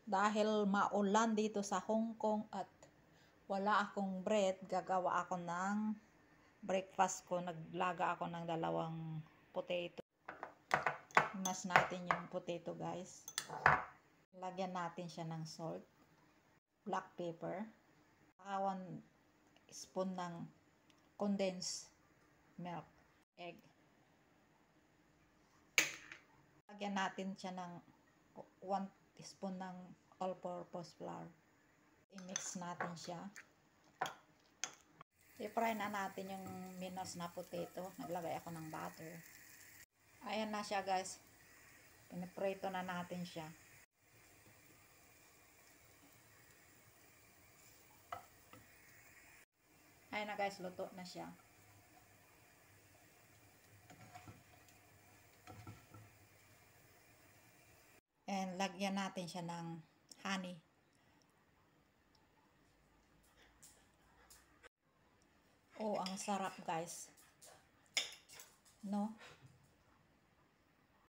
Dahil maulan dito sa Hong Kong at wala akong bread, gagawa ako ng breakfast ko. Naglaga ako ng 2 potato. Mas natin yung potato, guys. Lagyan natin siya ng salt, black pepper, 1 spoon ng condensed milk, egg. Lagyan natin siya ng 1 teaspoon ng all-purpose flour. I-mix natin siya. I-fry na natin yung minos na potato. Naglagay ako ng butter. Ayan na siya, guys. Piniprito na natin siya. Ayan na, guys. Luto na siya. And lagyan natin siya ng honey. Oh, ang sarap, guys. No?